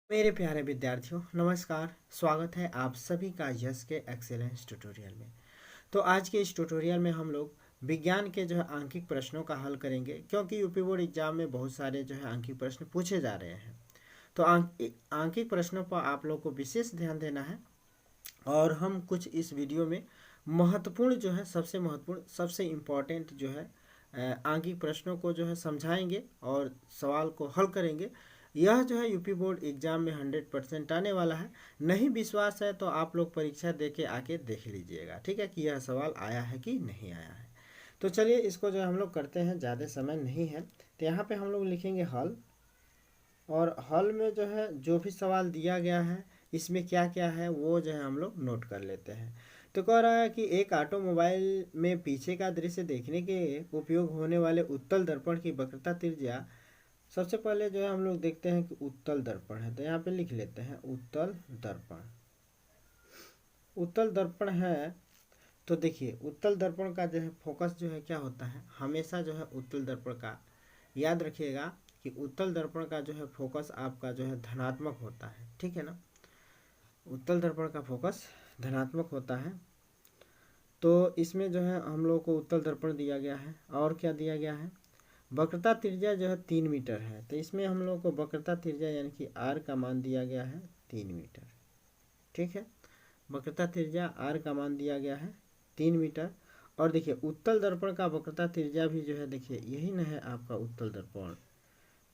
मेरे प्यारे विद्यार्थियों, नमस्कार। स्वागत है आप सभी का यस के एक्सेलेंस ट्यूटोरियल में। तो आज के इस ट्यूटोरियल में हम लोग विज्ञान के जो है आंकिक प्रश्नों का हल करेंगे, क्योंकि यूपी बोर्ड एग्जाम में बहुत सारे जो है आंकिक प्रश्न पूछे जा रहे हैं। तो आंकिक प्रश्नों पर आप लोग को विशेष ध्यान देना है। और हम कुछ इस वीडियो में महत्वपूर्ण जो है, सबसे महत्वपूर्ण, सबसे इम्पोर्टेंट जो है आंकिक प्रश्नों को जो है समझाएंगे और सवाल को हल करेंगे। यह जो है यूपी बोर्ड एग्जाम में 100% आने वाला है। नहीं विश्वास है तो आप लोग परीक्षा दे के आके देख लीजिएगा, ठीक है, कि यह सवाल आया है कि नहीं आया है। तो चलिए इसको जो हम लोग करते हैं, ज़्यादा समय नहीं है। तो यहाँ पे हम लोग लिखेंगे हल, और हल में जो है जो भी सवाल दिया गया है इसमें क्या क्या है वो जो है हम लोग नोट कर लेते हैं। तो कह रहा है कि एक ऑटोमोबाइल में पीछे का दृश्य देखने के उपयोग होने वाले उत्तल दर्पण की वक्रता त्रिज्या। सबसे पहले जो है हम लोग देखते हैं कि उत्तल दर्पण है, तो यहाँ पे लिख लेते हैं उत्तल दर्पण। उत्तल दर्पण है तो देखिए, उत्तल दर्पण का जो है फोकस जो है क्या होता है, हमेशा जो है उत्तल दर्पण का याद रखिएगा कि उत्तल दर्पण का जो है फोकस आपका जो है धनात्मक होता है, ठीक है ना। उत्तल दर्पण का फोकस धनात्मक होता है। तो इसमें जो है हम लोग को उत्तल दर्पण दिया गया है, और क्या दिया गया है, वक्रता त्रिज्या जो है 3 मीटर है। तो इसमें हम लोग को वक्रता त्रिज्या यानी कि आर का मान दिया गया है 3 मीटर, ठीक है। वक्रता त्रिज्या आर का मान दिया गया है 3 मीटर। और देखिए उत्तल दर्पण का वक्रता त्रिज्या भी जो है, देखिए यही न है आपका उत्तल दर्पण।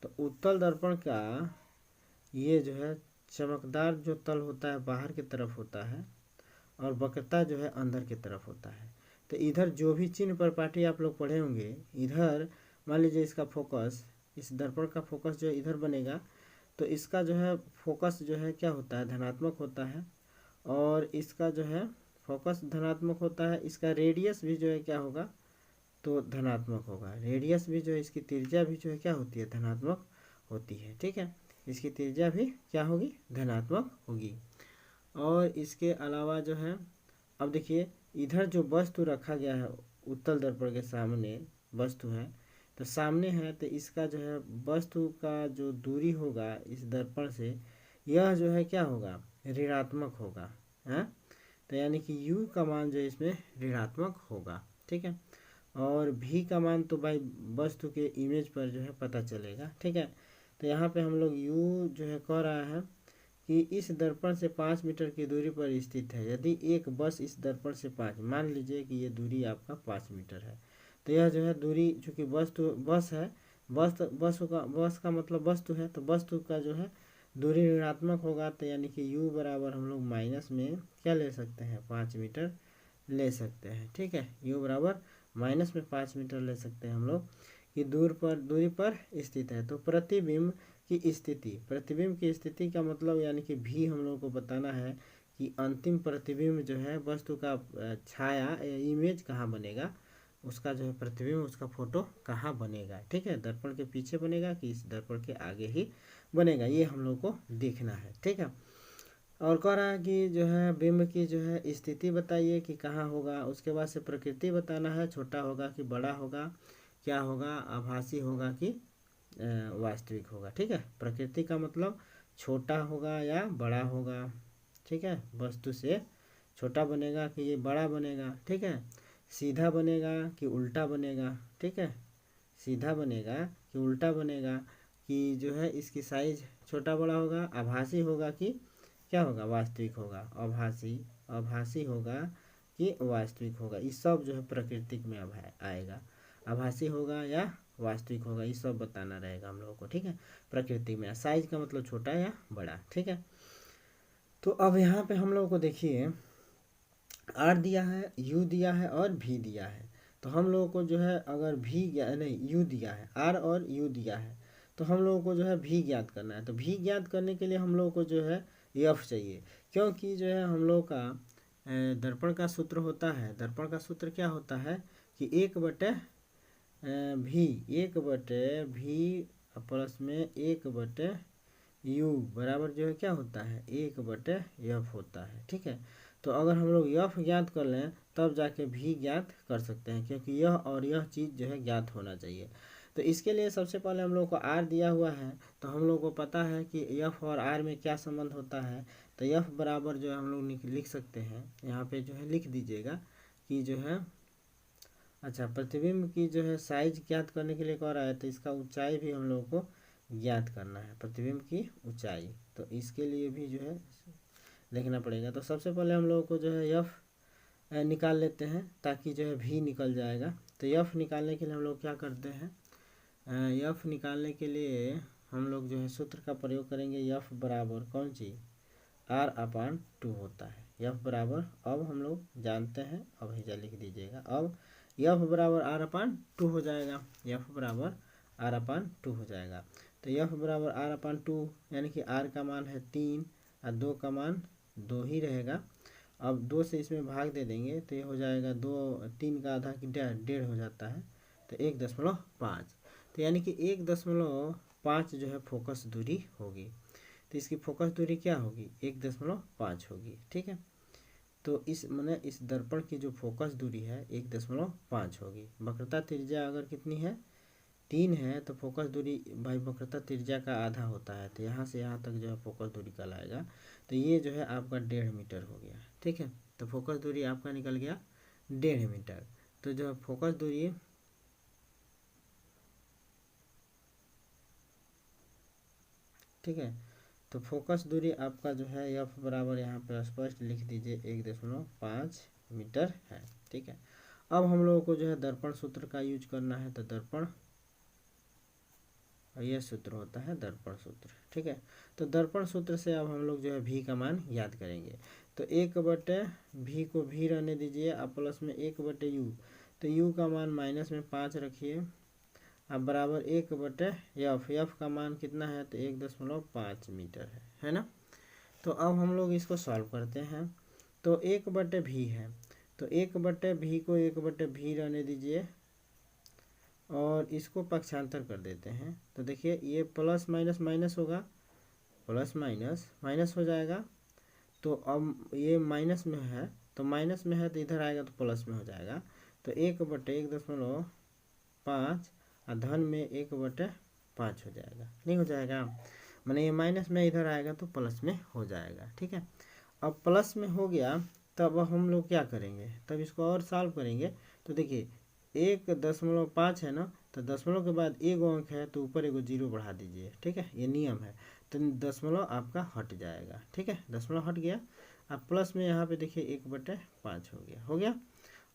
तो उत्तल दर्पण का ये जो है चमकदार जो तल होता है बाहर की तरफ होता है, और वक्रता जो है अंदर की तरफ होता है। तो इधर जो भी चिन्ह प्रपाटी आप लोग पढ़े होंगे, इधर मान लीजिए इसका फोकस, इस दर्पण का फोकस जो इधर बनेगा, तो इसका जो है फोकस जो है क्या होता है, धनात्मक होता है। और इसका जो है फोकस धनात्मक होता है, इसका रेडियस भी जो है क्या होगा, तो धनात्मक होगा। रेडियस भी जो है, इसकी त्रिज्या भी जो है क्या होती है, धनात्मक होती है, ठीक है। इसकी त्रिज्या भी क्या होगी, धनात्मक होगी। और इसके अलावा जो है, अब देखिए इधर जो वस्तु रखा गया है उत्तल दर्पण के सामने वस्तु है, तो सामने है, तो इसका जो है वस्तु का जो दूरी होगा इस दर्पण से, यह जो है क्या होगा, ऋणात्मक होगा, है। तो यानी कि u का मान जो है इसमें ऋणात्मक होगा, ठीक है। और v का मान तो भाई वस्तु के इमेज पर जो है पता चलेगा, ठीक है। तो यहाँ पे हम लोग u जो है कह रहा है कि इस दर्पण से 5 मीटर की दूरी पर स्थित है। यदि एक बस इस दर्पण से 5, मान लीजिए कि ये दूरी आपका 5 मीटर है, तो यह जो है दूरी, चूँकि वस्तु बस है, बस का मतलब वस्तु है, तो वस्तु का जो है दूरी ऋणात्मक होगा। तो यानी कि u बराबर हम लोग माइनस में क्या ले सकते हैं, 5 मीटर ले सकते हैं, ठीक है। u बराबर माइनस में 5 मीटर ले सकते हैं हम लोग, कि दूरी पर स्थित है। तो प्रतिबिंब की स्थिति, प्रतिबिंब की स्थिति का मतलब यानी कि भी हम लोग को बताना है कि अंतिम प्रतिबिंब जो है वस्तु का छाया इमेज कहाँ बनेगा, उसका जो है प्रतिबिंब, उसका फोटो कहाँ बनेगा, ठीक है। दर्पण के पीछे बनेगा कि इस दर्पण के आगे ही बनेगा, ये हम लोग को देखना है, ठीक है। और कह रहा है कि जो है बिंब की जो है स्थिति बताइए कि कहाँ होगा। उसके बाद से प्रकृति बताना है, छोटा होगा कि बड़ा होगा, क्या होगा, आभासी होगा कि वास्तविक होगा, ठीक है। प्रकृति का मतलब छोटा होगा या बड़ा होगा, ठीक है। वस्तु से छोटा बनेगा कि ये बड़ा बनेगा, ठीक है। सीधा बनेगा कि उल्टा बनेगा, ठीक है। सीधा बनेगा कि उल्टा बनेगा, कि जो है इसकी साइज छोटा बड़ा होगा। आभासी होगा कि क्या होगा, वास्तविक होगा। आभासी होगा कि वास्तविक होगा, ये सब जो है प्राकृतिक में आएगा। आभासी होगा या वास्तविक होगा, ये सब बताना रहेगा हम लोगों को, ठीक है। प्रकृति में साइज का मतलब छोटा या बड़ा, ठीक है। तो अब यहाँ पे हम लोगों को देखिए आर दिया है, यू दिया है और भी दिया है। तो हम लोगों को जो है अगर भी नहीं, यू दिया है, आर और यू दिया है, तो हम लोगों को जो है भी ज्ञात करना है। तो भी ज्ञात करने के लिए हम लोगों को जो है एफ चाहिए, क्योंकि जो है हम लोग का दर्पण का सूत्र होता है। दर्पण का सूत्र क्या होता है कि 1/भी प्लस में 1/यू बराबर जो है क्या होता है, 1/एफ होता है, ठीक है। तो अगर हम लोग एफ ज्ञात कर लें तब जाके भी ज्ञात कर सकते हैं, क्योंकि यह और यह चीज़ जो है ज्ञात होना चाहिए। तो इसके लिए सबसे पहले हम लोग को आर दिया हुआ है, तो हम लोग को पता है कि एफ और आर में क्या संबंध होता है। तो एफ बराबर जो है हम लोग लिख सकते हैं, यहाँ पे जो है लिख दीजिएगा कि जो है, अच्छा, प्रतिबिंब की जो है साइज ज्ञात करने के लिए कह रहा है, तो इसका ऊंचाई भी हम लोग को ज्ञात करना है, प्रतिबिंब की ऊंचाई। तो इसके लिए भी जो है देखना पड़ेगा। तो सबसे पहले हम लोग को जो है एफ निकाल लेते हैं, ताकि जो है भी निकल जाएगा। तो एफ निकालने के लिए हम लोग क्या करते हैं, एफ निकालने के लिए हम लोग जो है सूत्र का प्रयोग करेंगे। एफ बराबर कौन चीज़, R/2 होता है। एफ बराबर, अब हम लोग जानते हैं, अब हिजा लिख दीजिएगा। अब एफ बराबर R/2 हो जाएगा, एफ बराबर R/2 हो जाएगा। तो एफ बराबर R/2 यानी कि आर का मान है 3 और 2 का मान 2 ही रहेगा। अब 2 से इसमें भाग दे देंगे तो ये हो जाएगा 2, 3 का आधा की 1.5 हो जाता है, तो 1.5। तो यानी कि 1.5 जो है फोकस दूरी होगी। तो इसकी फोकस दूरी क्या होगी, 1.5 होगी। ठीक है, तो इस माने इस दर्पण की जो फोकस दूरी है 1.5 होगी। वक्रता त्रिज्या अगर कितनी है, 3 है, तो फोकस दूरी भाई वक्रता त्रिज्या का आधा होता है, तो यहाँ से यहाँ तक जो है फोकस दूरी कहलाएगा। तो ये जो है आपका 1.5 मीटर हो गया। ठीक है, तो फोकस दूरी आपका निकल गया 1.5 मीटर। तो जो फोकस दूरी, ठीक है, तो फोकस दूरी आपका जो है एफ बराबर यहाँ पे स्पष्ट लिख दीजिए 1.5 मीटर है। ठीक है, अब हम लोगों को जो है दर्पण सूत्र का यूज करना है। तो दर्पण, यह सूत्र होता है दर्पण सूत्र। ठीक है, तो दर्पण सूत्र से अब हम लोग जो है भी का मान याद करेंगे। तो 1/भी को भी रहने दीजिए, अब प्लस में 1/u। तो u का मान -5 रखिए, अब बराबर 1/f। एफ का मान कितना है, तो 1.5 मीटर है ना। तो अब हम लोग इसको सॉल्व करते हैं। तो 1/भी है, तो 1/भी को 1/भी रहने दीजिए और इसको पक्षांतर कर देते हैं। तो देखिए ये प्लस माइनस माइनस होगा, प्लस माइनस माइनस हो जाएगा। तो अब ये माइनस में है, तो माइनस में है तो इधर आएगा तो प्लस में हो जाएगा। तो 1/1.5 और धन में 1/5 हो जाएगा, नहीं हो जाएगा, माने ये माइनस में इधर आएगा तो प्लस में हो जाएगा। ठीक है, अब प्लस में हो गया, तब हम लोग क्या करेंगे, तब इसको और सॉल्व करेंगे। तो देखिए 1.5 है ना, तो दशमलव के बाद एगो अंक है तो ऊपर एगो 0 बढ़ा दीजिए। ठीक है, ये नियम है। तो दशमलव आपका हट जाएगा। ठीक है, दशमलव हट गया। अब प्लस में यहाँ पे देखिए 1/5 हो गया।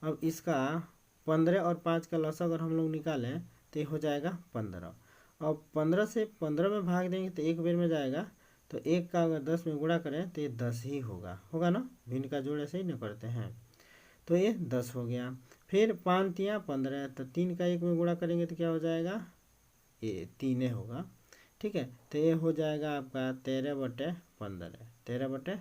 अब इसका 15 और 5 का लसा अगर हम लोग निकालें तो ये हो जाएगा 15। अब 15 से 15 में भाग देंगे तो एक बेर में जाएगा। तो 1 का अगर 10 में गुणा करें तो ये 10 ही होगा ना, भिन्न का जोड़ ऐसे ही न करते हैं। तो ये 10 हो गया। फिर 5 तिया 15, तो 3 का 1 में गुणा करेंगे तो क्या हो जाएगा, ये 3 होगा। ठीक है, तो ये हो जाएगा आपका 13/15, 13/15।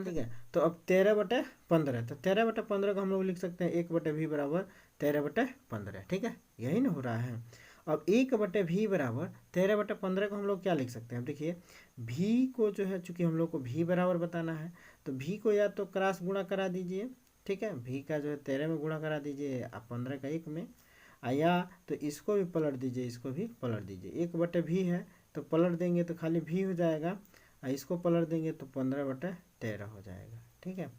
ठीक है, तो अब 13/15, तो 13/15 को हम लोग लिख सकते हैं 1/भी बराबर 13/15। ठीक है, यही ना हो रहा है। अब 1/भी बराबर 13/15 को हम लोग क्या लिख सकते हैं, देखिए भी को जो है चूंकि हम लोग को भी बराबर बताना है, तो भी को या तो क्रॉस गुणा करा दीजिए। ठीक है, भी का जो है 13 में गुणा करा दीजिए, आप 15 का 1 में, या तो इसको भी पलट दीजिए, इसको भी पलट दीजिए। 1/भी है तो पलट देंगे तो खाली भी हो जाएगा, और इसको पलट देंगे तो 15/13 हो जाएगा। ठीक है,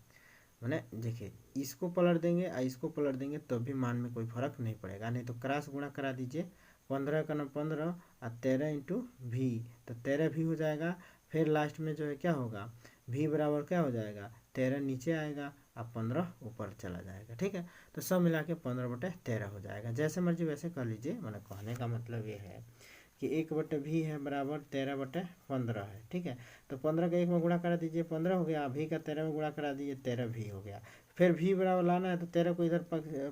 मैंने देखिए इसको पलट देंगे और इसको पलट देंगे तो भी मान में कोई फर्क नहीं पड़ेगा, नहीं तो क्रॉस गुणा करा दीजिए। 15 का ना 15 और 13 इंटू भी, तो 13 भी हो जाएगा। फिर लास्ट में जो है क्या होगा, भी बराबर क्या हो जाएगा, 13 नीचे आएगा और 15 ऊपर चला जाएगा। ठीक है, तो सब मिला के 15/13 हो जाएगा। जैसे मर्जी वैसे कर लीजिए, मैंने कहने का मतलब ये है कि 1/भी है बराबर 13/15 है। ठीक है, तो 15 का 1 में गुणा करा दीजिए, 15 हो गया। भी का 13 में गुणा करा दीजिए, 13 भी हो गया। फिर भी बराबर लाना है तो 13 को इधर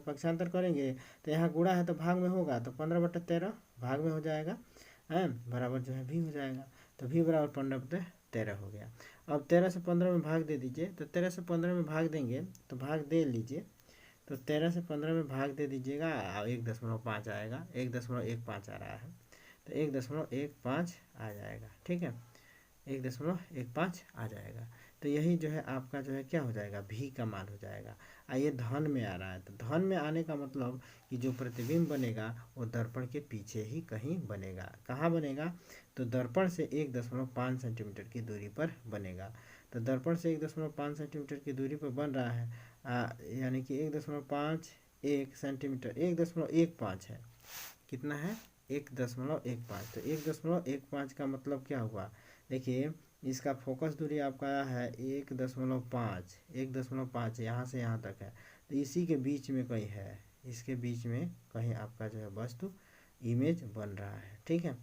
पक्षांतर करेंगे, तो यहाँ गुणा है तो भाग में होगा, तो 15/13 भाग में हो जाएगा, है बराबर जो है भी हो जाएगा। तो भी बराबर 15/13 हो गया। अब 13 से 15 में भाग दे दीजिए, तो 13 से 15 में भाग देंगे तो भाग दे लीजिए, तो 13 से 15 में भाग दे दीजिएगा, 1.5 आएगा, 1.15 आ रहा है, तो 1.15 आ जाएगा। ठीक है, 1.15 आ जाएगा। तो यही जो है आपका जो है क्या हो जाएगा, भी का मान हो जाएगा। ये धन में आ रहा है, तो धन में आने का मतलब कि जो प्रतिबिंब बनेगा वो दर्पण के पीछे ही कहीं बनेगा। कहाँ बनेगा, तो दर्पण से 1.5 सेंटीमीटर की दूरी पर बनेगा। तो दर्पण से 1.5 सेंटीमीटर की दूरी पर बन रहा है, यानी कि 1.5 सेंटीमीटर 1.15 है। कितना है, 1.15। तो 1.15 का मतलब क्या हुआ, देखिए इसका फोकस दूरी आपका आया है 1.5 यहाँ से यहाँ तक है। तो इसी के बीच में कहीं है, इसके बीच में कहीं आपका जो है वस्तु इमेज बन रहा है। ठीक है,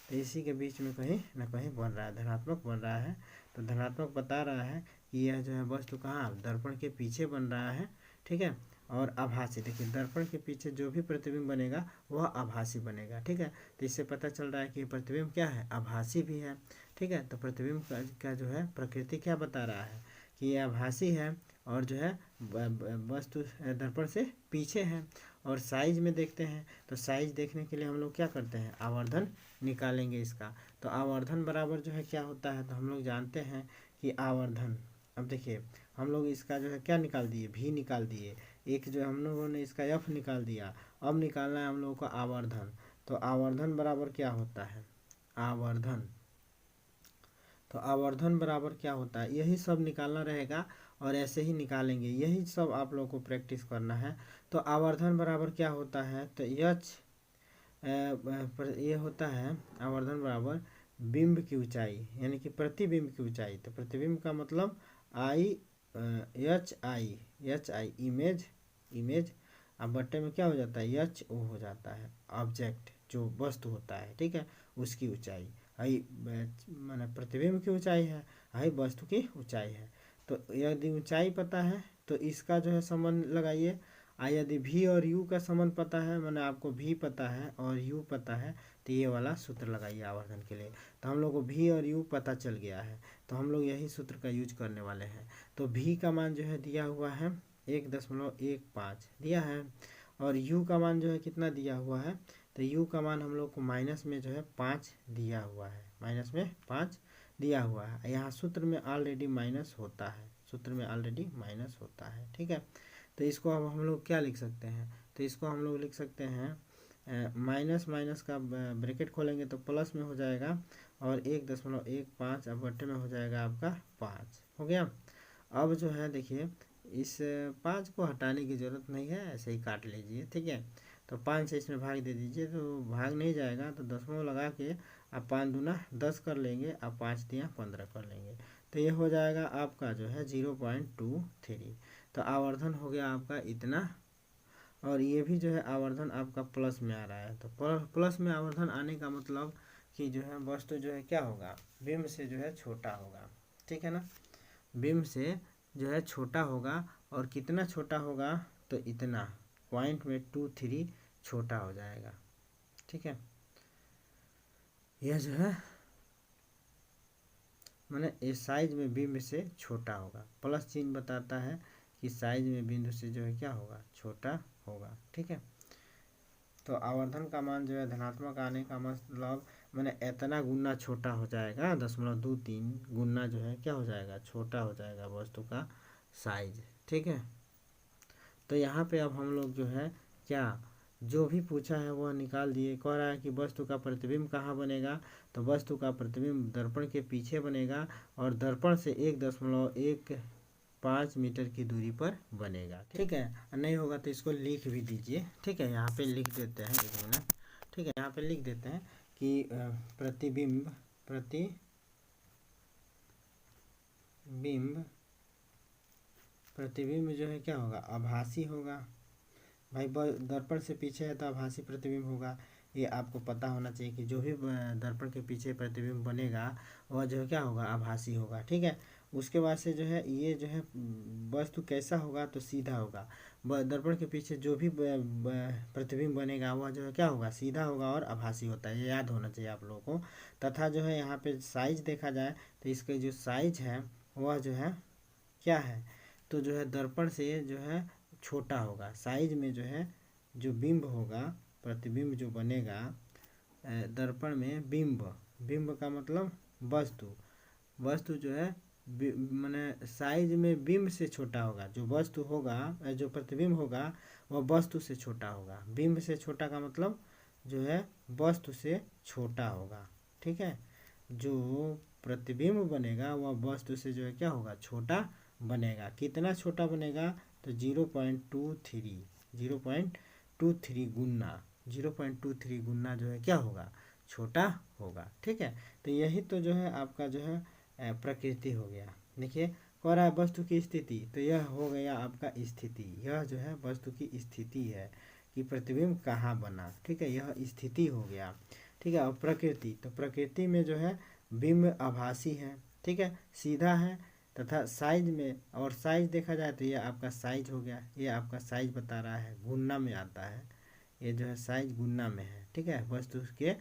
तो इसी के बीच में कहीं ना कहीं बन रहा है, धनात्मक बन रहा है। तो धनात्मक बता रहा है कि यह जो है वस्तु कहाँ, दर्पण के पीछे बन रहा है। ठीक है, और आभासी, देखिए दर्पण के पीछे जो भी प्रतिबिंब बनेगा वह आभासी बनेगा। ठीक है, तो इससे पता चल रहा है कि प्रतिबिंब क्या है, आभासी भी है। ठीक है, तो प्रतिबिंब का जो है प्रकृति क्या बता रहा है कि यह आभासी है और जो है वस्तु दर्पण से पीछे है। और साइज में देखते हैं, तो साइज देखने के लिए हम लोग क्या करते हैं, आवर्धन निकालेंगे इसका। तो आवर्धन बराबर जो है क्या होता है, तो हम लोग जानते हैं कि आवर्धन, अब देखिए हम लोग इसका जो है क्या निकाल दिए, भी निकाल दिए, एक जो हम लोगों ने इसका एफ निकाल दिया। अब निकालना है हम लोगों को आवर्धन। तो आवर्धन बराबर क्या होता है, आवर्धन, तो आवर्धन बराबर क्या होता है, यही सब निकालना रहेगा और ऐसे ही निकालेंगे, यही सब आप लोगों को प्रैक्टिस करना है। तो आवर्धन बराबर क्या होता है, तो एच ये होता है आवर्धन बराबर बिंब की ऊंचाई, यानी कि प्रतिबिंब की ऊंचाई। तो प्रतिबिंब का मतलब एच आई इमेज, अब बट्टे में क्या हो जाता है, एच ओ हो जाता है, ऑब्जेक्ट जो वस्तु होता है। ठीक है, उसकी ऊंचाई, आई माने प्रतिबिंब की ऊंचाई है, आई वस्तु की ऊंचाई है। तो यदि ऊंचाई पता है तो इसका जो है संबंध लगाइए। यदि भी और यू का संबंध पता है, मैंने आपको भी पता है और यू पता है, तो ये वाला सूत्र लगाइए आवर्धन के लिए। तो हम लोग को भी और यू पता चल गया है, तो हम लोग यही सूत्र का यूज करने वाले हैं। तो भी का मान जो है दिया हुआ है 1.15 दिया है, और यू का मान जो है कितना दिया हुआ है, तो यू का मान हम लोग को माइनस में जो है 5 दिया हुआ है, माइनस में 5 दिया हुआ है। यहाँ सूत्र में ऑलरेडी माइनस होता है, सूत्र में ऑलरेडी माइनस होता है। ठीक है, तो इसको अब हम लोग क्या लिख सकते हैं, तो इसको हम लोग लिख सकते हैं माइनस माइनस का ब्रैकेट खोलेंगे तो प्लस में हो जाएगा, और 1.15 अब बट्टे में हो जाएगा आपका 5 हो गया। अब जो है देखिए इस 5 को हटाने की ज़रूरत नहीं है, ऐसे ही काट लीजिए। ठीक है, तो 5 से इसमें भाग दे दीजिए, तो भाग नहीं जाएगा, तो दशमलव लगा के आप 5 दूना 10 कर लेंगे, आप 5 दिया 15 कर लेंगे, तो ये हो जाएगा आपका जो है 0.23। तो आवर्धन हो गया आपका इतना, और ये भी जो है आवर्धन आपका प्लस में आ रहा है। तो प्लस में आवर्धन आने का मतलब कि जो है वस्तु जो है क्या होगा, बिंब से जो है छोटा होगा। ठीक है ना, बिंब से जो है छोटा होगा, और कितना छोटा होगा, तो इतना 0.23 छोटा हो जाएगा। ठीक है, यह जो है माने इस साइज में बिंब से छोटा होगा, प्लस चिन्ह बताता है कि साइज में बिंदु से जो है क्या होगा, छोटा होगा। ठीक है, तो आवर्धन का मान जो है धनात्मक आने का मतलब मैंने इतना गुना छोटा हो जाएगा, 0.23 गुना जो है क्या हो जाएगा, छोटा हो जाएगा वस्तु का साइज। ठीक है, तो यहाँ पे अब हम लोग जो है क्या, जो भी पूछा है वह निकाल दिए। कह रहा है कि वस्तु का प्रतिबिंब कहाँ बनेगा, तो वस्तु का प्रतिबिंब दर्पण के पीछे बनेगा, और दर्पण से 1.15 मीटर की दूरी पर बनेगा। ठीक है, नहीं होगा तो इसको लिख भी दीजिए। ठीक है, यहाँ पे लिख देते हैं, एक मिनट। ठीक है, यहाँ पे लिख देते हैं कि प्रतिबिंब प्रतिबिंब जो है क्या होगा, आभासी होगा। भाई दर्पण से पीछे है तो आभासी प्रतिबिंब होगा, ये आपको पता होना चाहिए कि जो भी दर्पण के पीछे प्रतिबिंब बनेगा वह जो है क्या होगा, आभासी होगा। ठीक है, उसके बाद से जो है ये जो है वस्तु कैसा होगा, तो सीधा होगा। दर्पण के पीछे जो भी प्रतिबिंब बनेगा वह जो है क्या होगा, सीधा होगा और आभासी होता है, ये याद होना चाहिए आप लोगों को। तथा जो है यहाँ पे साइज देखा जाए तो इसके जो साइज है वह जो है क्या है, तो जो है दर्पण से जो है छोटा होगा। साइज में जो है जो बिंब होगा, प्रतिबिंब जो बनेगा दर्पण में, बिंब का मतलब वस्तु, वस्तु जो है माने साइज में बिंब से छोटा होगा। जो वस्तु होगा, जो प्रतिबिंब होगा वह वस्तु से छोटा होगा। बिंब से छोटा का मतलब जो है वस्तु से छोटा होगा। ठीक है, जो प्रतिबिंब बनेगा वह वस्तु से जो है क्या होगा, छोटा बनेगा। कितना छोटा बनेगा, तो 0.23 0.23 गुना 0.23 गुना जो है क्या होगा, छोटा होगा। ठीक है, तो यही तो जो है आपका जो है प्रकृति हो गया। देखिए कह रहा है वस्तु की स्थिति, तो यह हो गया आपका स्थिति। यह जो है वस्तु की स्थिति है कि प्रतिबिंब कहाँ बना। ठीक है, यह स्थिति हो गया। ठीक है, और प्रकृति, तो प्रकृति में जो है बिंब आभासी है। ठीक है, सीधा है तथा साइज में, और साइज देखा जाए तो ये आपका साइज हो गया। ये आपका साइज बता रहा है, गुना में आता है। ये जो है साइज गुना में है। ठीक है, वस्तु के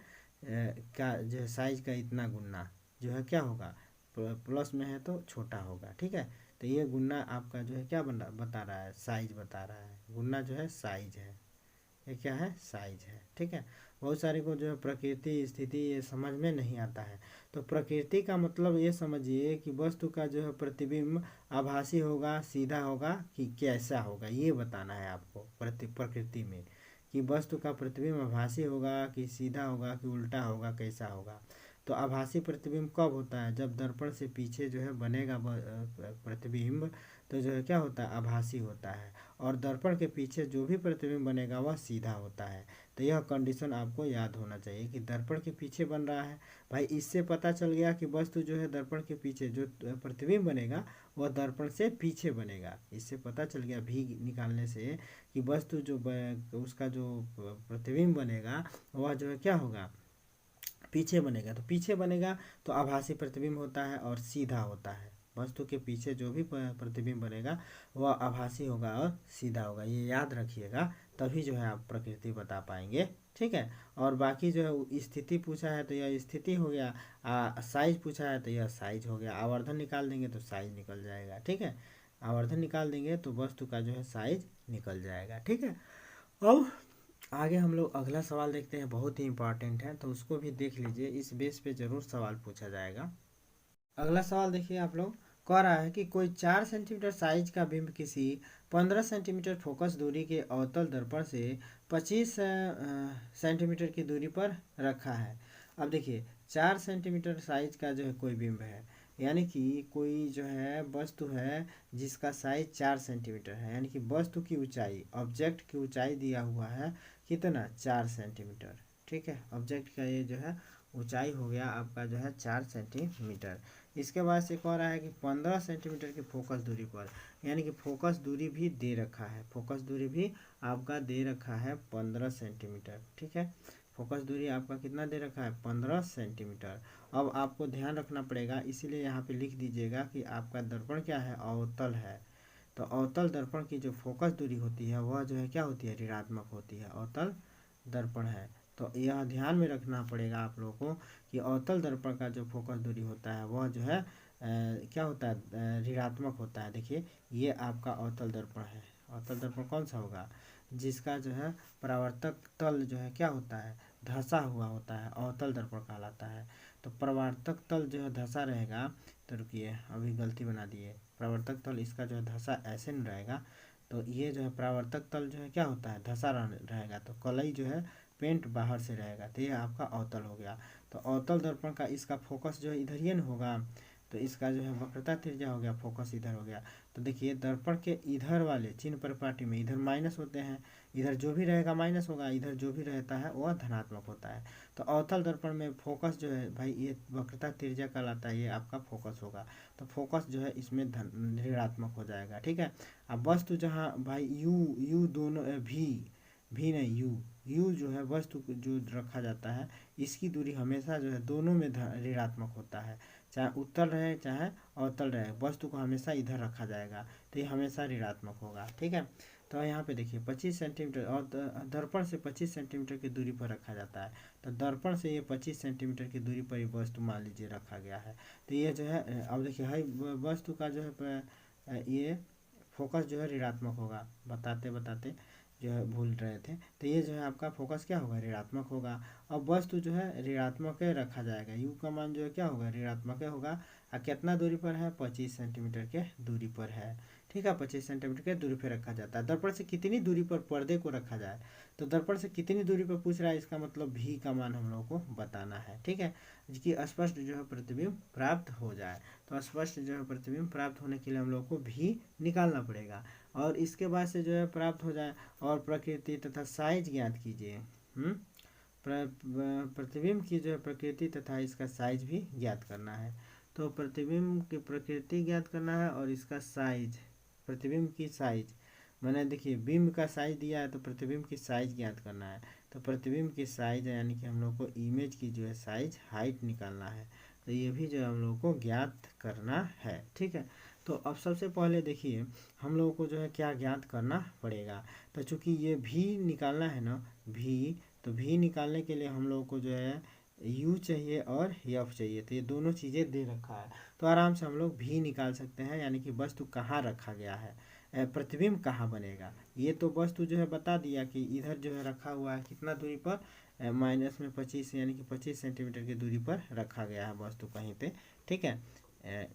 का जो है साइज का इतना गुना जो है क्या होगा, प्लस में है तो छोटा होगा। ठीक है, तो ये गुना आपका जो है क्या बता रहा है, साइज बता रहा है। गुना जो है साइज है, ये क्या है, साइज है। ठीक है, बहुत सारे को जो है प्रकृति स्थिति ये समझ में नहीं आता है। तो प्रकृति का मतलब ये समझिए कि वस्तु का जो है प्रतिबिंब आभासी होगा, सीधा होगा कि कैसा होगा, ये बताना है आपको प्रकृति में, कि वस्तु का प्रतिबिंब आभासी होगा कि सीधा होगा कि उल्टा होगा, कैसा होगा। तो आभासी प्रतिबिंब कब होता है, जब दर्पण से पीछे जो है बनेगा प्रतिबिंब, तो जो है क्या होता है, आभासी होता है। और दर्पण के पीछे जो भी प्रतिबिंब बनेगा वह सीधा होता है। तो यह कंडीशन आपको याद होना चाहिए कि दर्पण के पीछे बन रहा है। भाई इससे पता चल गया कि वस्तु जो है दर्पण के पीछे जो प्रतिबिंब बनेगा वह दर्पण से पीछे बनेगा। इससे पता चल गया भी निकालने से कि वस्तु जो उसका जो प्रतिबिंब बनेगा वह जो है क्या होगा, पीछे बनेगा। तो पीछे बनेगा तो आभासी प्रतिबिंब होता है और सीधा होता है। वस्तु के पीछे जो भी प्रतिबिंब बनेगा वह आभासी होगा और सीधा होगा, ये याद रखिएगा, तभी जो है आप प्रकृति बता पाएंगे। ठीक है, और बाकी जो है स्थिति पूछा है तो यह स्थिति हो गया, साइज पूछा है तो यह साइज हो गया। आवर्धन निकाल देंगे तो साइज निकल जाएगा। ठीक है, आवर्धन निकाल देंगे तो वस्तु का जो है साइज निकल जाएगा। ठीक है, अब आगे हम लोग अगला सवाल देखते हैं, बहुत ही इंपॉर्टेंट है तो उसको भी देख लीजिए, इस बेस पे जरूर सवाल पूछा जाएगा। अगला सवाल देखिए आप लोग, कह रहा है कि कोई 4 सेंटीमीटर साइज का बिंब किसी 15 सेंटीमीटर फोकस दूरी के अवतल दर्पण से 25 सेंटीमीटर की दूरी पर रखा है। अब देखिए 4 सेंटीमीटर साइज का जो है कोई बिंब है, यानी कि कोई जो है वस्तु है जिसका साइज 4 सेंटीमीटर है, यानी कि वस्तु की ऊंचाई, ऑब्जेक्ट की ऊंचाई दिया हुआ है कितना, 4 सेंटीमीटर। ठीक है, ऑब्जेक्ट का ये जो है ऊंचाई हो गया आपका जो है 4 सेंटीमीटर। इसके बाद से कह रहा है कि 15 सेंटीमीटर की फोकस दूरी पर, यानी कि फोकस दूरी भी दे रखा है, फोकस दूरी भी आपका दे रखा है 15 सेंटीमीटर। ठीक है, फोकस दूरी आपका कितना दे रखा है, 15 सेंटीमीटर। अब आपको ध्यान रखना पड़ेगा, इसीलिए यहाँ पे लिख दीजिएगा कि आपका दर्पण क्या है, अवतल है। तो अवतल दर्पण की जो फोकस दूरी होती है वह जो है क्या होती है, ऋणात्मक होती है। अवतल दर्पण है तो यह ध्यान में रखना पड़ेगा आप लोगों को कि अवतल दर्पण का जो फोकस दूरी होता है वह जो है क्या होता है, ऋणात्मक होता है। देखिए ये आपका अवतल दर्पण है। अवतल दर्पण कौन सा होगा, जिसका जो है परावर्तक तल जो है क्या होता है, धंसा हुआ होता है, अवतल दर्पण कहलाता है। तो परावर्तक तल जो है धंसा रहेगा, तो रुकिए अभी गलती बना दिए, परावर्तक तल इसका जो है धंसा ऐसे नहीं रहेगा, तो ये जो है परावर्तक तल जो है क्या होता है, धंसा रहेगा। तो कलई जो है पेंट बाहर से रहेगा, तो ये आपका अवतल हो गया। तो अवतल दर्पण का इसका फोकस जो है इधर ही न होगा, तो इसका जो है वक्रता त्रिज्या हो गया, फोकस इधर हो गया। तो देखिए दर्पण के इधर वाले चिन्ह परिपाटी में इधर माइनस होते हैं, इधर जो भी रहेगा माइनस होगा, इधर जो भी रहता है वह धनात्मक होता है। तो अवतल दर्पण में फोकस जो है भाई ये वक्रता त्रिज्या कहलाता है, ये आपका फोकस होगा। तो फोकस जो है इसमें ऋणात्मक हो जाएगा। ठीक है, अब वस्तु जहाँ भाई यू दोनों भी नहीं, यू जो है वस्तु जो रखा जाता है इसकी दूरी हमेशा जो है दोनों में ऋणात्मक होता है, चाहे उत्तल रहे चाहे अवतल रहे, वस्तु को हमेशा इधर रखा जाएगा, तो ये हमेशा ऋणात्मक होगा। ठीक है, तो यहाँ पे देखिए 25 सेंटीमीटर और दर्पण से 25 सेंटीमीटर की दूरी पर रखा जाता है। तो दर्पण से ये 25 सेंटीमीटर की दूरी पर ये वस्तु मान लीजिए रखा गया है। तो ये जो है अब देखिए हाई वस्तु का जो है ये फोकस जो है ऋणात्मक होगा, बताते बताते जो है भूल रहे थे। तो ये जो है आपका फोकस क्या होगा, ऋणात्मक होगा। अब वस्तु जो है ऋणात्मक रखा जाएगा, यू का मान जो है क्या होगा, ऋणात्मक होगा। और कितना दूरी पर है, 25 सेंटीमीटर के दूरी पर है। ठीक है, 25 सेंटीमीटर के दूरी पर रखा जाता है। दर्पण से कितनी दूरी पर पर्दे को रखा जाए, तो दर्पण से कितनी दूरी पर पूछ रहा है, इसका मतलब भी का मान हम लोग को बताना है। ठीक है, जिसकी स्पष्ट जो है प्रतिबिंब प्राप्त हो जाए। तो स्पष्ट जो है प्रतिबिंब प्राप्त होने के लिए हम लोग को भी निकालना पड़ेगा, और इसके बाद से जो है प्राप्त हो जाए। और प्रकृति तथा साइज ज्ञात कीजिए। प्रतिबिंब की जो है प्रकृति तथा इसका साइज भी ज्ञात करना है। तो प्रतिबिंब की प्रकृति ज्ञात करना है और इसका साइज, प्रतिबिंब की साइज मैंने देखिए बिंब का साइज दिया है तो प्रतिबिंब की साइज ज्ञात करना है। तो प्रतिबिंब की साइज यानी कि हम लोग को इमेज की जो है साइज हाइट निकालना है। तो ये भी जो है हम लोग को ज्ञात करना है। ठीक है, तो अब सबसे पहले देखिए हम लोगों को जो है क्या ज्ञात करना पड़ेगा। तो चूंकि ये भी निकालना है ना, भी, तो भी निकालने के लिए हम लोगों को जो है u चाहिए और f चाहिए। तो ये दोनों चीज़ें दे रखा है, तो आराम से हम लोग भी निकाल सकते हैं, यानी कि वस्तु कहाँ रखा गया है, प्रतिबिंब कहाँ बनेगा। ये तो वस्तु जो है बता दिया कि इधर जो है रखा हुआ है कितना दूरी पर, माइनस में 25 यानी कि 25 सेंटीमीटर की दूरी पर रखा गया है वस्तु कहीं पे। ठीक है,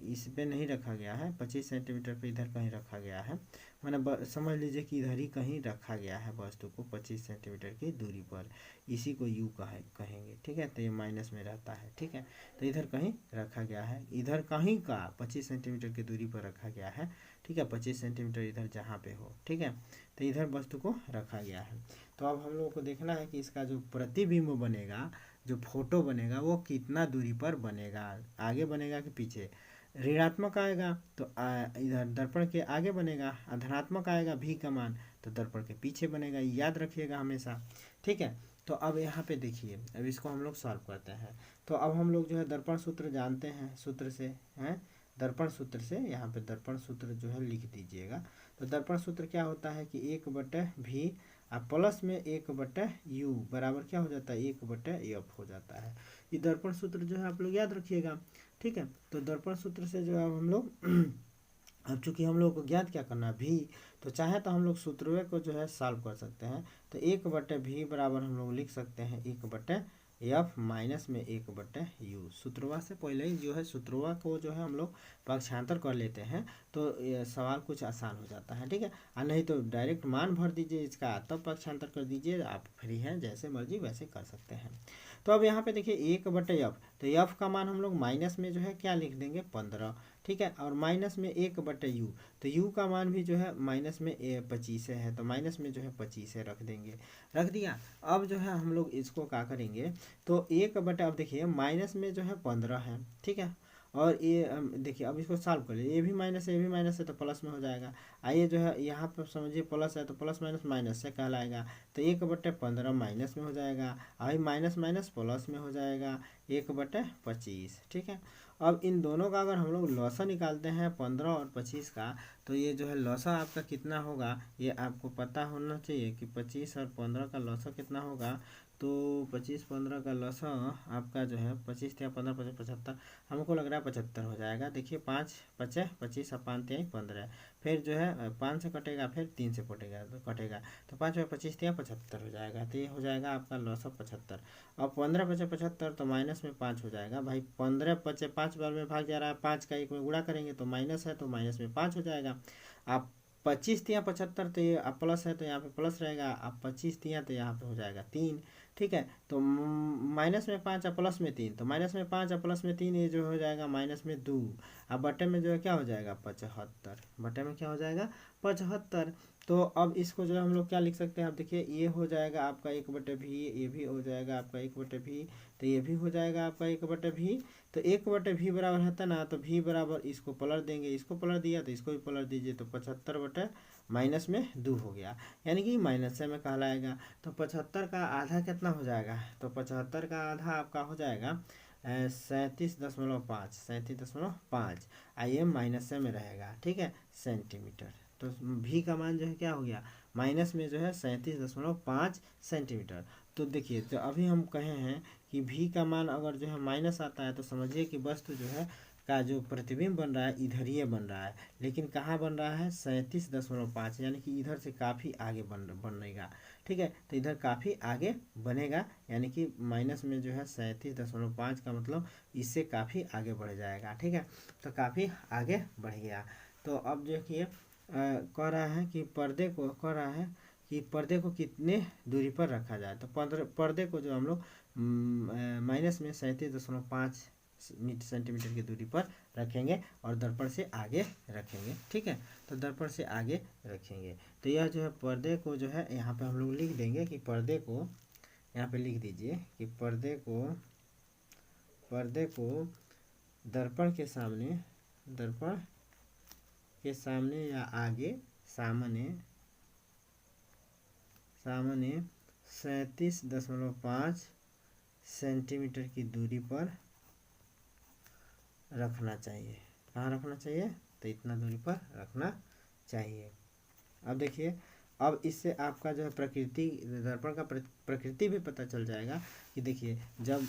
इस पे नहीं रखा गया है, 25 सेंटीमीटर पे इधर कहीं रखा गया है, मैंने समझ लीजिए कि इधर ही कहीं रखा गया है वस्तु को 25 सेंटीमीटर की दूरी पर, इसी को यू कहेंगे। ठीक है, तो ये माइनस में रहता है। ठीक है, तो इधर कहीं रखा गया है, इधर कहीं का 25 सेंटीमीटर की दूरी पर रखा गया है। ठीक है, 25 सेंटीमीटर इधर जहाँ पे हो। ठीक है, तो इधर वस्तु को रखा गया है। तो अब हम लोगों को देखना है कि इसका जो प्रतिबिंब बनेगा, जो फोटो बनेगा, वो कितना दूरी पर बनेगा, आगे बनेगा कि पीछे। ऋणात्मक आएगा तो इधर दर्पण के आगे बनेगा, धनात्मक आएगा भी का मान तो दर्पण के पीछे बनेगा, याद रखिएगा हमेशा। ठीक है, तो अब यहाँ पे देखिए, अब इसको हम लोग सॉल्व करते हैं। तो अब हम लोग जो है दर्पण सूत्र जानते हैं, सूत्र से हैं, दर्पण सूत्र से यहाँ पे दर्पण सूत्र जो है लिख दीजिएगा। तो दर्पण सूत्र क्या होता है कि 1/v प्लस में 1/u बराबर क्या हो जाता है, 1/f हो जाता है। ये दर्पण सूत्र जो है आप लोग याद रखिएगा। ठीक है, तो दर्पण सूत्र से जो है अब हम लोग अब चूंकि हम लोग को ज्ञात क्या करना है भी, तो चाहे तो हम लोग सूत्र को जो है सॉल्व कर सकते हैं। तो 1/v बराबर हम लोग लिख सकते हैं 1/f माइनस में 1/u। सूत्रवा से पहले ही जो है सूत्रवा को जो है हम लोग पक्षांतर कर लेते हैं, तो ये सवाल कुछ आसान हो जाता है। ठीक है, और नहीं तो डायरेक्ट मान भर दीजिए इसका, तब पक्षांतर कर दीजिए, आप फ्री हैं, जैसे मर्जी वैसे कर सकते हैं। तो अब यहाँ पे देखिए 1/f, तो f का मान हम लोग माइनस में जो है क्या लिख देंगे, 15। ठीक है, और माइनस में 1/u, तो u का मान भी जो है माइनस में 25 है, तो माइनस में जो है 25 रख देंगे, रख दिया। अब जो है हम लोग इसको क्या करेंगे, तो 1/, अब देखिए माइनस में जो है 15 है। ठीक है, और ये देखिए अब इसको सॉल्व कर लिए, ये भी माइनस है, ये भी माइनस है, तो प्लस में हो जाएगा। आइए जो है यहाँ पर समझिए प्लस है तो प्लस माइनस माइनस से कहलाएगा, तो 1/15 माइनस में हो जाएगा, अभी माइनस माइनस प्लस में हो जाएगा 1/25। ठीक है, अब इन दोनों का अगर हम लोग लॉसा निकालते हैं 15 और 25 का, तो ये जो है लॉसा आपका कितना होगा, ये आपको पता होना चाहिए कि 25 और 15 का लॉसा कितना होगा। तो 25-15 का लॉसा आपका जो है 25 या 15 25 75, हमको लग रहा है 75 हो जाएगा। देखिए 5 5 25 और 5 3 15, फिर जो है 5 से कटेगा, फिर 3 से कटेगा, तो 5 में 25 3 75 हो जाएगा। तो ये हो जाएगा आपका लॉसा 75। अब 15 5 75, तो माइनस में 5 हो जाएगा भाई, 15 5 5 बार में भाग जा रहा है, 5 का 1 में गुणा करेंगे तो माइनस है, तो माइनस में 5 हो जाएगा। आप 25 3 75, तो ये अब प्लस है तो यहाँ पे प्लस रहेगा, अब 25 3 तो यहाँ पे हो जाएगा 3। ठीक है, तो माइनस में 5 और प्लस में 3, तो माइनस में 5 और प्लस में 3, ये जो हो जाएगा माइनस में 2। अब बटे में जो है क्या हो जाएगा, 75, बटे में क्या हो जाएगा, 75। तो अब इसको जो है हम लोग क्या लिख सकते हैं, अब देखिए ये हो जाएगा आपका 1/v, ये भी हो जाएगा आपका 1/v, तो ये भी हो जाएगा आपका 1/v। तो 1/v बराबर होता ना, तो v बराबर इसको पलट देंगे, इसको पलट दिया तो इसको भी पलट दीजिए, तो 75 माइनस में 2 हो गया, यानी कि माइनस से में कहलाएगा। तो 75 का आधा कितना हो जाएगा, तो 75 का आधा आपका हो जाएगा 37.5, 37.5, आइए माइनस से में रहेगा। ठीक है, सेंटीमीटर। तो भी का मान जो है क्या हो गया, माइनस में जो है 37.5 सेंटीमीटर। तो देखिए, तो अभी हम कहे हैं कि भी का मान अगर जो है माइनस आता है, तो समझिए कि वस्तु जो है का जो प्रतिबिंब बन रहा है इधर ये बन रहा है, लेकिन कहाँ बन रहा है 37.5, यानी कि इधर से काफ़ी आगे बनेगा। ठीक है, तो इधर काफ़ी आगे बनेगा, यानी कि माइनस में जो है 37.5 का मतलब इससे काफ़ी आगे बढ़ जाएगा। ठीक है, तो काफ़ी आगे बढ़ गया। तो अब देखिए कह रहा है कि पर्दे को कितने दूरी पर रखा जाए। तो पर्दे को जो हम लोग माइनस में 37.5 सेंटीमीटर की दूरी पर रखेंगे और दर्पण से आगे रखेंगे। ठीक है, तो दर्पण से आगे रखेंगे। तो यह जो है पर्दे को जो है यहाँ पे हम लोग लिख देंगे कि पर्दे को, यहाँ पे लिख दीजिए कि पर्दे को दर्पण के सामने या आगे सामने 37.5 सेंटीमीटर की दूरी पर रखना चाहिए। कहाँ रखना चाहिए? तो इतना दूरी पर रखना चाहिए। अब देखिए, अब इससे आपका जो है दर्पण का प्रकृति भी पता चल जाएगा कि देखिए जब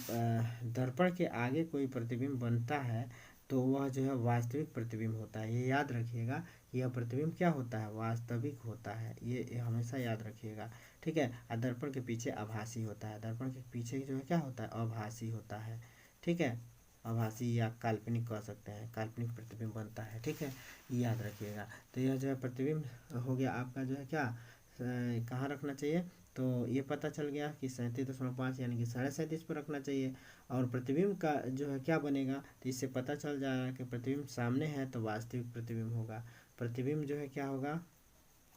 दर्पण के आगे कोई प्रतिबिंब बनता है तो वह जो है वास्तविक प्रतिबिंब होता है। ये याद रखिएगा, यह प्रतिबिंब क्या होता है? वास्तविक होता है, ये हमेशा याद रखिएगा। ठीक है, और दर्पण के पीछे आभासी होता है। दर्पण के पीछे जो है क्या होता है? आभासी होता है। ठीक है, आभासी या काल्पनिक कह सकते हैं, काल्पनिक प्रतिबिंब बनता है। ठीक है, याद रखिएगा। तो यह जो है प्रतिबिंब हो गया आपका जो है क्या कहाँ रखना चाहिए? तो ये पता चल गया कि 37.5 यानी कि 37.5 पर रखना चाहिए। और प्रतिबिंब का जो है क्या बनेगा? तो इससे पता चल जाएगा कि प्रतिबिंब सामने है तो वास्तविक प्रतिबिंब होगा। प्रतिबिंब जो है क्या होगा?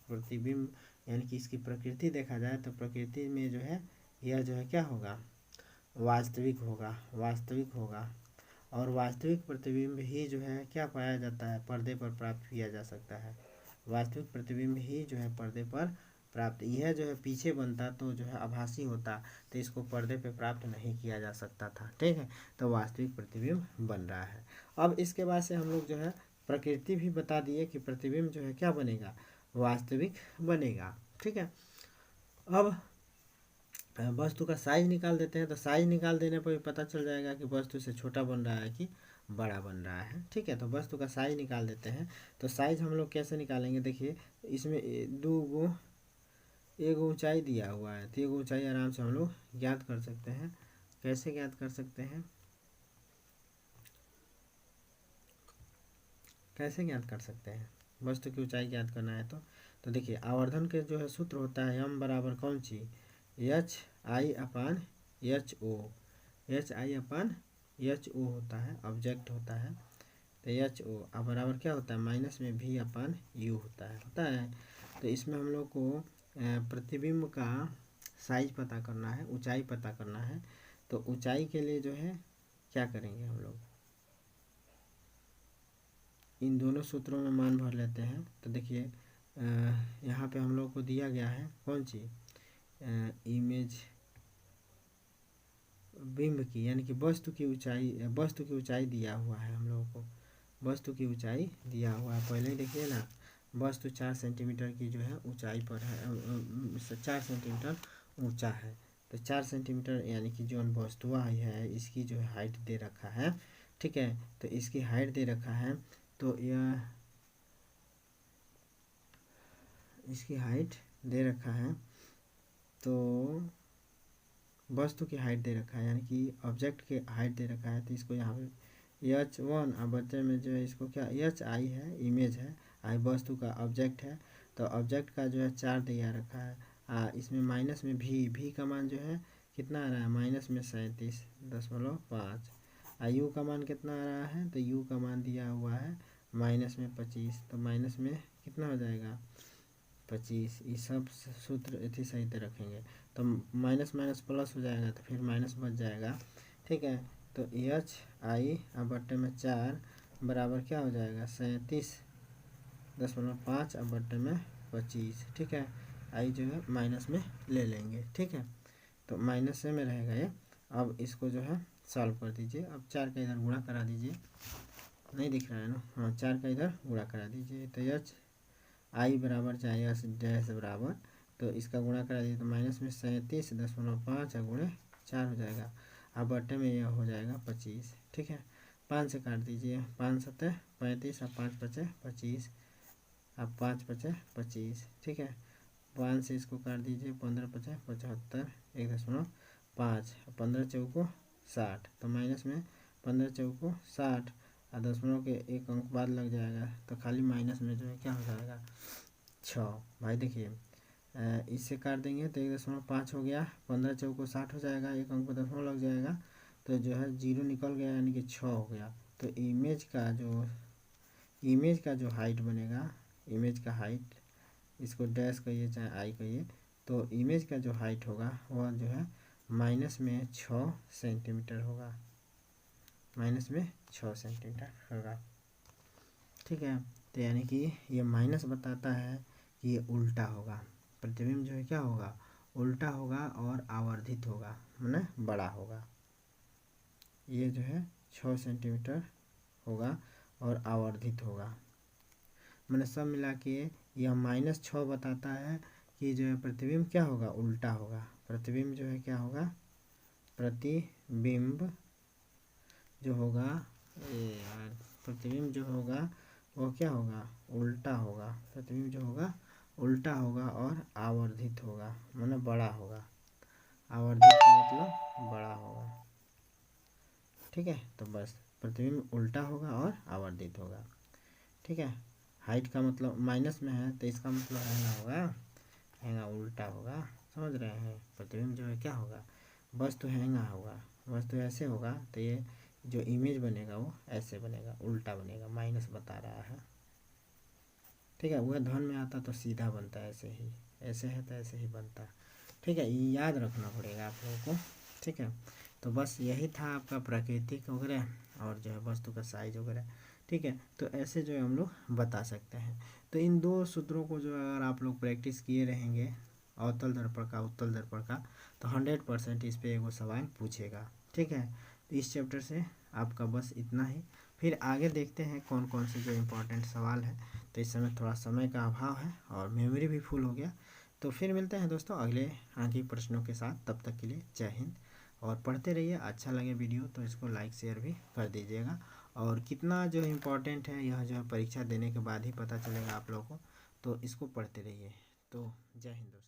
प्रतिबिंब यानी कि इसकी प्रकृति देखा जाए तो प्रकृति में जो है यह जो है क्या होगा? वास्तविक होगा। और वास्तविक प्रतिबिंब ही जो है क्या पाया जाता है? पर्दे पर प्राप्त किया जा सकता है। वास्तविक प्रतिबिंब ही जो है पर्दे पर प्राप्त, यह जो है पीछे बनता तो जो है आभासी होता, तो इसको पर्दे पे प्राप्त नहीं किया जा सकता था। ठीक है, तो वास्तविक प्रतिबिंब बन रहा है। अब इसके बाद से हम लोग जो है प्रकृति भी बता दिए कि प्रतिबिंब जो है क्या बनेगा? वास्तविक बनेगा। ठीक है, अब वस्तु का साइज निकाल देते हैं। तो साइज निकाल देने पर भी पता चल जाएगा कि वस्तु से छोटा बन रहा है कि बड़ा बन रहा है। ठीक है, तो वस्तु का साइज निकाल देते हैं। तो साइज हम लोग कैसे निकालेंगे? देखिए, इसमें एक ऊंचाई दिया हुआ है, तो एक ऊंचाई आराम से हम लोग ज्ञात कर सकते हैं। कैसे ज्ञात कर सकते हैं? वस्तु की ऊंचाई ज्ञात करना है तो देखिए आवर्धन के जो है सूत्र होता है m बराबर कौन सी? HI/HO होता है, ऑब्जेक्ट होता है। तो HO अब बराबर क्या होता है? माइनस में V/U होता है। तो इसमें हम लोग को प्रतिबिंब का साइज पता करना है, ऊंचाई पता करना है। तो ऊंचाई के लिए जो है क्या करेंगे हम लोग? इन दोनों सूत्रों में मान भर लेते हैं। तो देखिए यहाँ पे हम लोग को दिया गया है कौन सी इमेज बिंब की, यानी कि वस्तु की ऊंचाई दिया हुआ है हम लोगों को। वस्तु की ऊंचाई दिया हुआ है, पहले ही देखिए ना, वस्तु 4 सेंटीमीटर की जो है ऊंचाई पर है, 4 सेंटीमीटर ऊंचा है। तो 4 सेंटीमीटर यानी कि जो वस्तु है इसकी जो हाइट दे रखा है। ठीक है, तो इसकी हाइट दे रखा है, तो यह इसकी हाइट दे रखा है, तो वस्तु की हाइट दे रखा है, यानी कि ऑब्जेक्ट की हाइट दे रखा है। तो इसको यहाँ पे H1 और बच्चे में जो है इसको क्या HI है, इमेज है, I वस्तु का ऑब्जेक्ट है। तो ऑब्जेक्ट का जो है 4 दिया रखा है। इसमें माइनस में V का मान जो है कितना आ रहा है? माइनस में 37.5। U का मान कितना आ रहा है? तो U का मान दिया हुआ है माइनस में 25। तो माइनस में कितना हो जाएगा? 25। ये सब सूत्र इसी सही से रखेंगे तो माइनस माइनस प्लस हो जाएगा, तो फिर माइनस बच जाएगा। ठीक है, तो HI अब बट्टे में 4 बराबर क्या हो जाएगा? 37.5 अब बट्टे में 25। ठीक है, I जो है माइनस में ले लेंगे। ठीक है, तो माइनस से में रहेगा ये। अब इसको जो है सॉल्व कर दीजिए। अब 4 का इधर गुणा करा दीजिए, नहीं दिख रहा है ना? हाँ, 4 का इधर गुणा करा दीजिए। तो HI बराबर चाहे एस डैश बराबर, तो इसका गुणा करा दीजिए तो माइनस में 37.5 गुणे 4 हो जाएगा। अब बट्टे में यह हो जाएगा 25। ठीक है, 5 से काट दीजिए, 5 सतह 35 और 5 पचे 25, अब 5 पचे 25, ठीक है। 5 से इसको काट दीजिए, 15 पचे 75, 1.5, 15 चौको 60, तो माइनस में 15 चौको 60 और दशमलव के एक अंक बाद लग जाएगा, तो खाली माइनस में जो है क्या हो जाएगा 6। भाई देखिए इससे काट देंगे तो 1.5 हो गया, 15 चौको 60 हो जाएगा, एक अंक पर दशमलव लग जाएगा, तो जो है 0 निकल गया यानी कि 6 हो गया। तो इमेज का जो हाइट बनेगा, इमेज का हाइट, इसको डैश कहिए चाहे आई कहिए, तो इमेज का जो हाइट होगा वह जो है माइनस में 6 सेंटीमीटर होगा, माइनस में 6 सेंटीमीटर होगा, ठीक है। तो यानी कि ये माइनस बताता है कि ये उल्टा होगा, प्रतिबिंब जो है क्या होगा, उल्टा होगा और आवर्धित होगा, माने बड़ा होगा। ये जो है 6 सेंटीमीटर होगा और आवर्धित होगा, मैंने सब मिला के यह -6 बताता है कि जो है प्रतिबिंब क्या होगा, उल्टा होगा। प्रतिबिंब जो है क्या होगा, प्रतिबिंब जो होगा, प्रतिबिंब जो होगा वो क्या होगा, उल्टा होगा। प्रतिबिंब जो होगा उल्टा होगा और आवर्धित होगा, माने बड़ा होगा। आवर्धित का मतलब बड़ा होगा, ठीक है। तो बस प्रतिबिंब उल्टा होगा और आवर्धित होगा, ठीक है। हाइट का मतलब माइनस में है तो इसका मतलब हैंगा उल्टा होगा, समझ रहे हैं। प्रतिबिंब जो है क्या होगा, वस्तु हैंगा होगा, वस्तु ऐसे होगा तो ये जो इमेज बनेगा वो ऐसे बनेगा, उल्टा बनेगा, माइनस बता रहा है, ठीक है। वह धन में आता तो सीधा बनता है, ऐसे ही, ऐसे है तो ऐसे ही बनता, ठीक है। ये याद रखना पड़ेगा आप लोगों को, ठीक है। तो बस यही था आपका प्राकृतिक वगैरह और जो है वस्तु का साइज वगैरह, ठीक है। तो ऐसे जो है हम लोग बता सकते हैं। तो इन दो सूत्रों को जो अगर आप लोग प्रैक्टिस किए रहेंगे, अवतल दर्पण का उत्तल दर्पण का, तो 100% इस पे एगो सवाल पूछेगा, ठीक है। तो इस चैप्टर से आपका बस इतना ही, फिर आगे देखते हैं कौन कौन से जो इम्पोर्टेंट सवाल है। तो इस समय थोड़ा समय का अभाव है और मेमोरी भी फुल हो गया। तो फिर मिलते हैं दोस्तों अगले आगे प्रश्नों के साथ, तब तक के लिए जय हिंद। और पढ़ते रहिए, अच्छा लगे वीडियो तो इसको लाइक शेयर भी कर दीजिएगा। और कितना जो इम्पोर्टेंट है यह जो है परीक्षा देने के बाद ही पता चलेगा आप लोगों को, तो इसको पढ़ते रहिए। तो जय हिंद दोस्तों।